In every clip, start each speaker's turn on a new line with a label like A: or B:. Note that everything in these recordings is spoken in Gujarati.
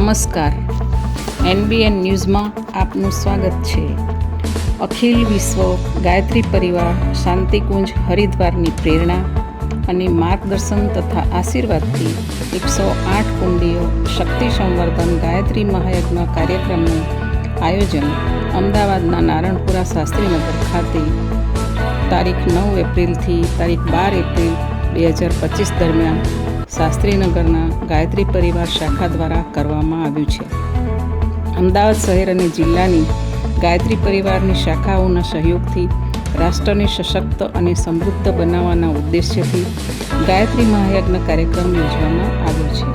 A: નમસ્કાર, NBN ન્યૂઝમાં આપનું સ્વાગત છે. અખિલ વિશ્વ ગાયત્રી પરિવાર શાંતિકુંજ હરિદ્વારની પ્રેરણા અને માર્ગદર્શન તથા આશીર્વાદથી 108 કુંડીઓ શક્તિ સંવર્ધન ગાયત્રી મહાયજ્ઞ કાર્યક્રમનું આયોજન અમદાવાદના નારણપુરા શાસ્ત્રીનગર ખાતે તારીખ 9 એપ્રિલથી તારીખ 12 એપ્રિલ 2025 દરમિયાન શાસ્ત્રીનગરના ગાયત્રી પરિવાર શાખા દ્વારા કરવામાં આવ્યું છે. અમદાવાદ શહેર અને જિલ્લાની ગાયત્રી પરિવારની શાખાઓના સહયોગથી રાષ્ટ્રને સશક્ત અને સમૃદ્ધ બનાવવાના ઉદ્દેશ્યથી ગાયત્રી મહાયજ્ઞ કાર્યક્રમ યોજવામાં આવ્યો છે.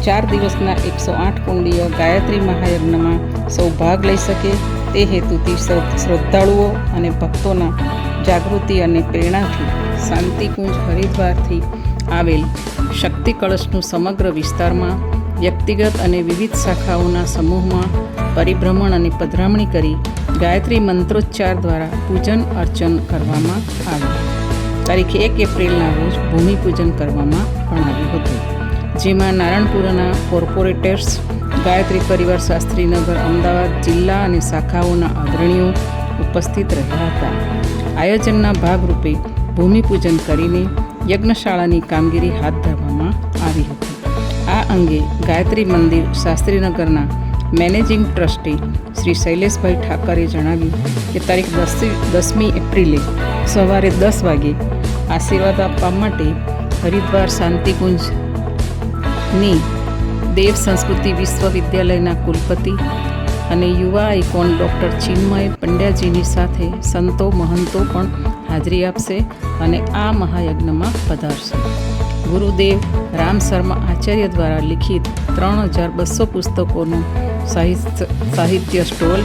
A: 4 દિવસના 108 કુંડીય ગાયત્રી મહાયજ્ઞમાં સૌ ભાગ લઈ શકે તે હેતુથી શ્રદ્ધાળુઓ અને ભક્તોના જાગૃતિ અને પ્રેરણાથી શાંતિકુંજ હરિદ્વારથી આવેલ શક્તિ કળશનું સમગ્ર વિસ્તારમાં વ્યક્તિગત અને વિવિધ શાખાઓના સમૂહમાં પરિભ્રમણ અને પધરામણી કરી ગાયત્રી મંત્રોચ્ચાર દ્વારા પૂજન અર્ચન કરવામાં આવ્યું. તારીખ 1 એપ્રિલના રોજ ભૂમિપૂજન કરવામાં પણ આવ્યું હતું, જેમાં નારણપુરાના કોર્પોરેટર્સ, ગાયત્રી પરિવાર શાસ્ત્રીનગર અમદાવાદ જિલ્લા અને શાખાઓના અગ્રણીઓ ઉપસ્થિત રહ્યા હતા. આયોજનના ભાગરૂપે ભૂમિપૂજન કરીને યજ્ઞશાળાની કામગીરી હાથ ધરવામાં આવી હતી. આ અંગે ગાયત્રી મંદિર શાસ્ત્રીનગરના મેનેજિંગ ટ્રસ્ટી શ્રી શૈલેષભાઈ ઠાકરે જણાવ્યું કે તારીખ 10મી એપ્રિલે સવારે 10 વાગે આશીર્વાદ આપવા માટે હરિદ્વાર શાંતિકુંજની દેવ સંસ્કૃતિ વિશ્વવિદ્યાલયના કુલપતિ અને યુવા આઇકોન ડૉક્ટર ચિન્મય પંડ્યાજીની સાથે સંતો મહંતો પણ હાજરી આપશે અને આ મહાયજ્ઞમાં પધારશે. ગુરુદેવ રામ શર્મા આચાર્ય દ્વારા લિખિત 3200 પુસ્તકોનું સાહિત્ય સ્ટોલ,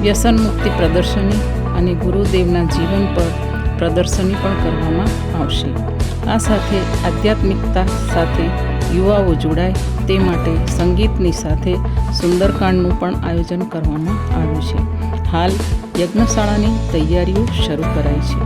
A: વ્યસન મુક્તિ પ્રદર્શની અને ગુરુદેવના જીવન પર પ્રદર્શની પણ કરવામાં આવશે. આ સાથે આધ્યાત્મિકતા સાથે યુવાઓ જોડાય તે માટે સંગીતની સાથે સુંદરકાંડનું પણ આયોજન કરવામાં આવ્યું છે. હાલ યજ્ઞશાળાની તૈયારીઓ શરૂ કરાઈ છે.